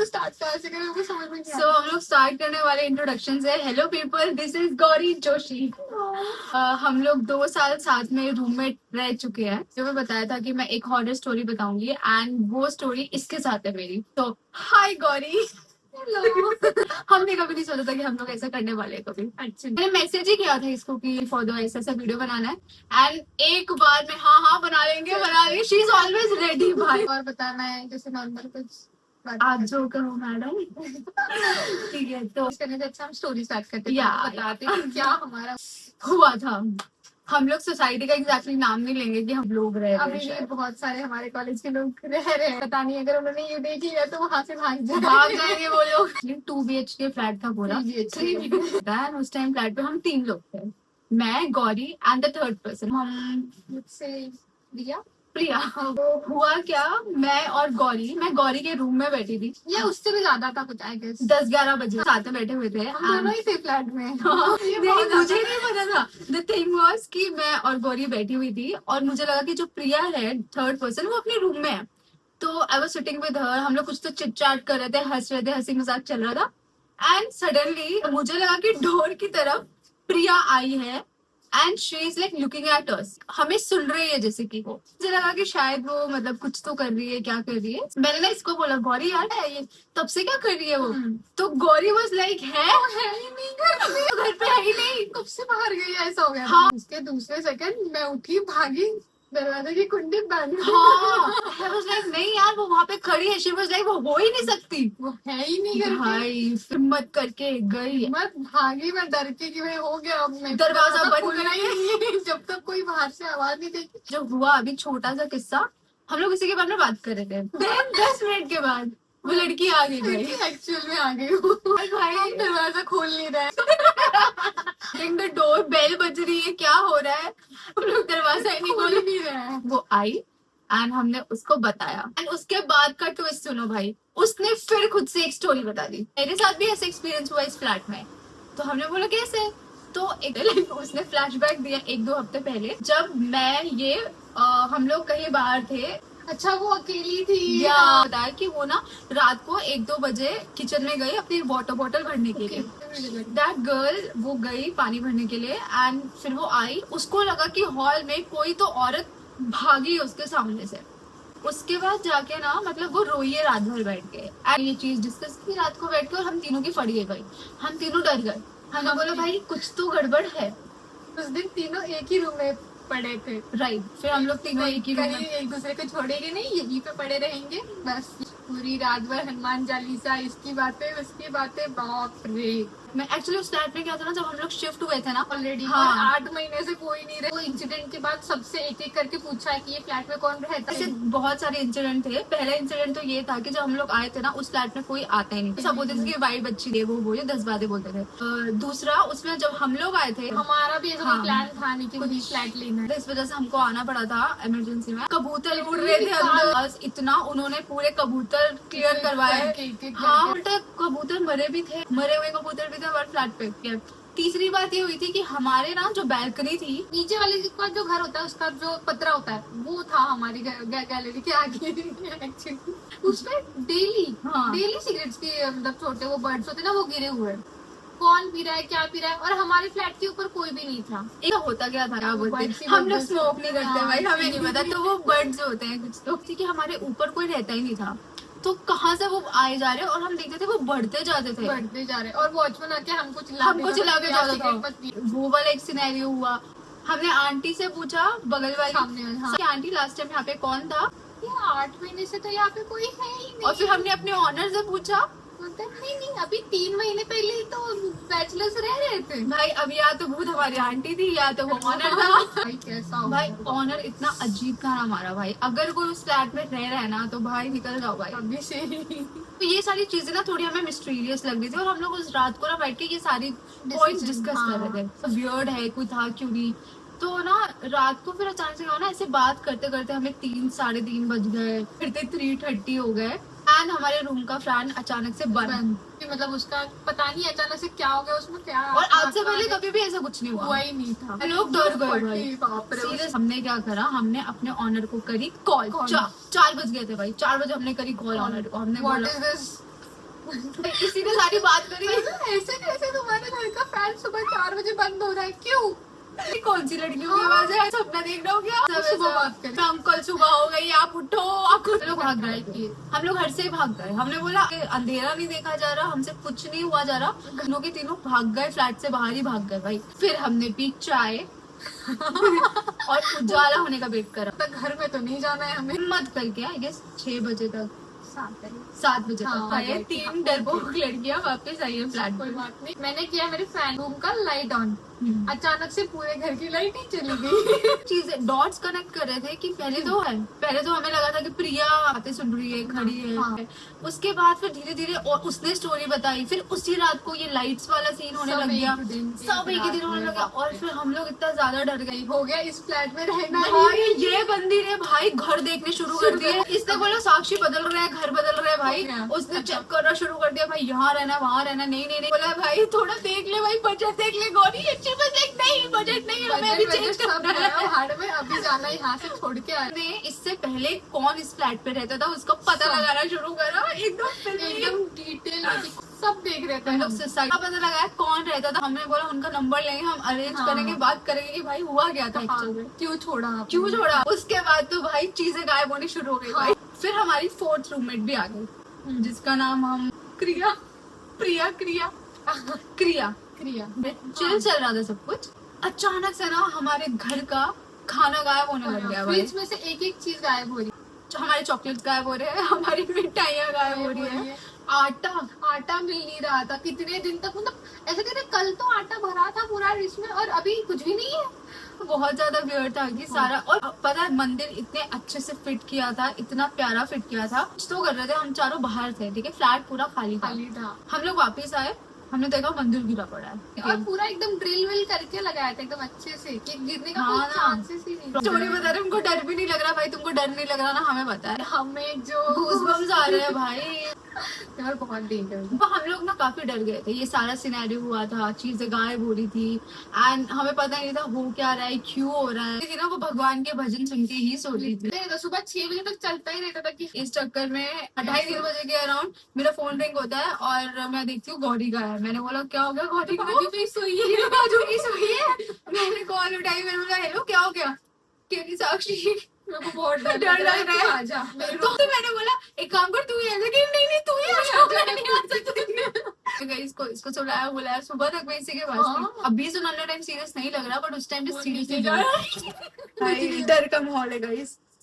तो स्टार्ट कहाँ से करें, मुझे समझ में नहीं सो हम लोग स्टार्ट करने वाले इंट्रोडक्शन से। Hello people, this is Gauri Joshi. हम लोग 2 साल साथ में रूममेट रह चुके हैं। जो मैं बताया था कि मैं एक हॉरर स्टोरी बताऊंगी एंड वो स्टोरी इसके साथ है मेरी। तो हाय गौरी। हेलो। हमने कभी नहीं सोचा था कि हम लोग ऐसा करने वाले हैं कभी। एक्चुअली मैंने मैसेज ही किया था इसको कि फॉर दो ऐसा ऐसा वीडियो बनाना है एंड एक बार में हाँ बना लेंगे। शी इज ऑलवेज रेडी भाई। और बताना है जैसे नॉर्मल कुछ आप जो कहो मैडम। ठीक है, तो करने से अच्छा हम स्टोरी स्टार्ट करते या बताते कि क्या हमारा हुआ था। हम लोग सोसाइटी का एग्जैक्टली नाम नहीं लेंगे कि हम लोग रह अभी भी बहुत सारे हमारे कॉलेज के लोग रह रहे हैं, पता नहीं अगर उन्होंने ये देखी है तो वहाँ से भाग जाएंगे वो लोग। 2 BHK फ्लैट था पूरा। 3 उस टाइम फ्लैट पे हम 3 लोग थे, मैं, Gauri and the third person हम मुझसे दिया प्रिया। वो हुआ क्या, मैं गौरी के रूम में बैठी थी। या उससे भी ज्यादा था कुछ, आई गेस 10-11 बजे साथ में बैठे हुए थे। हम दोनों ही थे फ्लैट में। नहीं, मुझे नहीं पता था। द थिंग वाज कि मैं और गौरी बैठी हुई थी और मुझे लगा कि जो प्रिया है थर्ड पर्सन वो अपने रूम में है। तो I was sitting with her, हम लोग कुछ तो चिट चैट कर रहे थे, हंस रहे थे, हंसी मजाक चल रहा था एंड सडनली मुझे लगा कि डोर की तरफ प्रिया आई है and she is like looking at us. हमें सुन रही है जैसे कि वो। मुझे लगा कि शायद वो मतलब कुछ तो कर रही है, क्या कर रही है। मैंने ना इसको बोला गौरी यार है ये, तब से क्या कर रही है वो। तो गौरी वाज लाइक है ही नहीं घर पे है ही नहीं, कब से बाहर गई है, ऐसा हो गया। हाँ। उसके दूसरे सेकंड मैं उठी, भागी, दरवाजे की कुंडी बंद। हाँ I was like, नहीं यार वो वहाँ पे खड़ी है। शी वाज लाइक वो हो ही नहीं सकती, वो है ही नहीं घर पे। भाई हिम्मत करके गई, मत भागी, मैं डर के कि भाई हो गया, अब मैं दरवाजा बंद खोलना ही नहीं जब तक कोई बाहर से आवाज नहीं देगी। जो हुआ अभी छोटा सा किस्सा, हम लोग इसी के बारे में बात कर रहे थे। देन 10 मिनट के बाद वो लड़की आ गई भाई, एक्चुअल में आ गई वो। भाई हम दरवाजा खोल नहीं रहे, द डोर बेल बज रही है, क्या हो रहा है, हम लोग दरवाजा ही नहीं खोल खोल नहीं रहे हैं। वो आई एंड हमने उसको बताया एंड उसके बाद का ट्विस्ट सुनो भाई, उसने फिर खुद से एक स्टोरी बता दी। मेरे साथ भी ऐसा एक्सपीरियंस हुआ इस फ्लैट में। तो हमने बोला कैसे, तो एक उसने फ्लैशबैक दिया 1-2 हफ्ते पहले, जब मैं ये हम लोग कहीं बाहर थे। अच्छा वो अकेली थी या बताया कि वो ना रात को 1-2 बजे किचन में गई अपनी वाटर बॉटल भरने के लिए। दैट गर्ल वो गई पानी भरने के लिए एंड फिर वो आई, उसको लगा कि हॉल में कोई तो औरत भागी उसके सामने से। उसके बाद जाके ना मतलब वो रोई है रात भर बैठ के एंड ये चीज डिस्कस की रात को बैठ के और हम तीनों की फड़ी है गई। हम तीनों डर गए, हमने बोला भाई कुछ तो गड़बड़ है। उस दिन तीनों एक ही रूम में पड़े थे, राइट। फिर हम लोग तीनों एक ही रूम में, एक दूसरे को छोड़ेंगे नहीं, यहीं पे पड़े रहेंगे बस। पूरी रात भर हनुमान चालीसा, इसकी बातें उसकी बातें, बाप रे। मैं एक्चुअली उस फ्लैट में क्या था ना, जब हम लोग शिफ्ट हुए थे ना ऑलरेडी, हाँ। 8 महीने से कोई नहीं रहे। वो इंसिडेंट के बाद सबसे एक एक करके पूछा है कि ये फ्लैट में कौन रहता ऐसे है। बहुत सारे इंसिडेंट थे। पहला इंसिडेंट तो ये था कि जब हम लोग आए थे ना उस फ्लैट में कोई आता ही नहीं, सब बोलते थे कि वाइट बच्ची है, वो बोले 10 बातें बोलते थे। दूसरा उसमें जब हम लोग आए थे, हमारा भी ऐसा हाँ। प्लान था नहीं कि मुझे फ्लैट लेना है, इस वजह से हमको आना पड़ा था इमरजेंसी में। कबूतर उड़ रहे थे अंदर, इतना उन्होंने पूरे कबूतर क्लियर करवाए। हाँ उल्टा कबूतर मरे भी थे, मरे हुए कबूतर भी थे हमारे फ्लैट पे। तीसरी बात ये हुई थी कि हमारे ना जो बैल्कनी थी, नीचे वाले का जो घर होता है उसका जो पतरा होता है वो था हमारी गैलरी के आगे। एक्चुअली उसपे डेली सिगरेट्स के मतलब छोटे वो बर्ड्स होते ना, वो गिरे हुए। कौन पी रहा है, क्या पी रहा है, और हमारे फ्लैट के ऊपर कोई भी नहीं था। एक होता क्या था, क्या बोलते हम लोग स्मोक नहीं करते भाई, हमें नहीं पता। तो वो बर्ड्स होते हैं कुछ तो, कि हमारे ऊपर कोई रहता ही नहीं था। तो कहाँ से वो आए जा रहे और हम देखते थे वो बढ़ते जाते थे और वॉचमैन आके हमको चिल्ला के जाता था। वो वाला एक सिनेरियो हुआ। हमने आंटी से पूछा बगल वाली सामने, हाँ। कि आंटी लास्ट टाइम यहाँ पे कौन था। 8 महीने से तो यहाँ पे कोई है ही नहीं। और फिर हमने अपने ऑनर से पूछा, नहीं अभी 3 महीने पहले ही तो बैचलर्स रह रहे थे। भाई अब या तो भूत हमारी आंटी थी या तो वो ऑनर था। भाई कैसा भाई ऑनर इतना अजीब था ना हमारा भाई, अगर कोई उस फ्लैट में रह रहा है ना तो भाई निकल जाओ भाई अभी से। तो ये सारी चीजें ना थोड़ी हमें मिस्टीरियस लग रही थी और हम लोग उस रात को ना बैठ के ये सारी पॉइंट्स डिस्कस कर रहे थे। वियर्ड है, कोई था क्यों नहीं। तो ना रात को फिर अचानक से ना ऐसे बात करते करते हमें 3-3:30 बज गए, फिर 3:30 हो गए एंड हमारे रूम का फैन अचानक से बंद। मतलब उसका पता नहीं अचानक से क्या हो गया उसमें, क्या। और आज से पहले कभी भी ऐसा कुछ नहीं हुआ ही नहीं था। लोग डर गए भाई, बाप रे। सीरियस। हमने क्या करा, हमने अपने ऑनर को करी कॉल। 4 बज गए थे भाई, 4 बजे हमने करी कॉल ऑनर को। हमने व्हाट बोला इज दिस, किसी ने सारी बात करी। ऐसे कैसे तुम्हारे घर का फैन सुबह 4 बजे बंद हो रहा है, क्यों? ये कौन सी लड़कियों की आवाज है? सपना देख रहे हो क्या? सुबह बात करें। अंकल सुबह हो गई, आप उठो, आपको। हम लोग भाग रहे थे, हम लोग घर से ही भाग गए। हमने बोला कि अंधेरा नहीं देखा जा रहा, हमसे कुछ नहीं हुआ जा रहा। तीनों के तीनों भाग गए, फ्लैट से बाहर ही भाग गए भाई। फिर हमने पी चाय और उजाला होने का वेट करा। तो घर में तो नहीं जाना है हमें। हिम्मत करके आई गेस 6 बजे तक, 7 बजे हाँ, तक आए। 3 डरपोक लड़कियां वापस आई है फ्लैट कोई में। बात नहीं। मैंने किया मेरे फैन रूम का लाइट ऑन, अचानक से पूरे घर की लाइट ही चली गई। चीजें डॉट्स कनेक्ट कर रहे थे कि पहले तो हमें लगा था कि प्रिया बातें सुन रही है, खड़ी है। हाँ। उसके बाद फिर धीरे धीरे और उसने स्टोरी बताई, फिर उसी रात को ये लाइट्स वाला सीन होने लग गया। सब एक ही दिन होने लगा और फिर हम लोग इतना ज्यादा डर गए। हो गया इस फ्लैट में रहना भाई ये बंदी ने भाई घर देखने शुरू कर दिए। इसने बोला साक्षी बदल रहा है, घर बदल रहा है भाई। उसने चेक करना शुरू कर दिया, भाई यहाँ रहना वहाँ रहना। नहीं बोला भाई थोड़ा देख ले भाई, बजट देख ले गौरी, अच्छी बजट नहीं, बजट नहीं, हमें अभी चेंज करना है। भाड़ में अभी जाना, यहाँ से छोड़ के आए। ने इससे पहले कौन इस फ्लैट पे रहता था उसका पता लगाना शुरू करा। एकदम डिटेल सब देख रहे थे। हम लोग सोसाइटी का पता लगाया कौन रहता था। हमने बोला उनका नंबर लेंगे, हम अरेंज करेंगे, बात करेंगे कि भाई हुआ क्या था, क्यों छोड़ा। उसके बाद तो भाई चीजें गायब होनी शुरू हो गई भाई। फिर हमारी 4th रूममेट भी आ गई, जिसका नाम हम क्रिया चिल चल रहा था सब कुछ। अचानक से ना हमारे घर का खाना गायब होने लग गया भाई। फ्रिज में से एक चीज गायब हो रही, हमारे चॉकलेट गायब हो रहे हैं, हमारी मिठाइयाँ गायब हो रही है, आटा मिल नहीं रहा था कितने दिन तक। मतलब ऐसे कहते कल तो आटा भरा था पूरा डिश में और अभी कुछ भी नहीं है। बहुत ज्यादा वियर्ड था कि सारा। और पता है मंदिर इतने अच्छे से फिट किया था, इतना प्यारा फिट किया था। कुछ तो कर रहे थे, हम चारों बाहर थे, ठीक है, फ्लैट पूरा खाली था। हम लोग वापस आए, हमने देखा मंदिर गिरा पड़ा है और पूरा एकदम ड्रिल विल करके लगाया था एकदम अच्छे से कि गिरने का कोई चांसेस ही नहीं। स्टोरी बता रहे, हमको डर भी नहीं लग रहा भाई, तुमको डर नहीं लग रहा ना, हमें पता है। हमें जो गूज़बम्स आ रहे हैं भाई यार, बहुत डेंजर। हम लोग ना काफी डर गए थे। ये सारा सिनेरियो हुआ था, चीजें गायब हो रही थी एंड हमें पता नहीं था हो क्या रहा है, क्यों हो रहा है। लेकिन ना वो भगवान के भजन सुन के ही सो रही थी। तो सुबह 6 बजे तक चलता ही रहता था कि इस चक्कर में 2:30-3 बजे के अराउंड मेरा फोन रिंग होता है और मैं देखती हूँ गौरी का है। मैंने बोला क्या हो गया गौरी को? बाजू में सोई है, बाजू की सोई है। मैंने कॉल उठाई, मैंने बोला हेलो क्या हो गया? क्योंकि साक्षी मेरे को बहुत डर लग रहा है। आजा। तो मैंने बोला एक काम कर, तू ही ऐसा कि नहीं तू ही आ जा, मैं नहीं आ सकती। इसको बुलाया सुबह तक मैं इसी के पास थी। अभी तो नन्हे टाइम सीरियस नहीं लग रहा, बट उस टाइम पे सीरियस डर का माहौल है गाइस।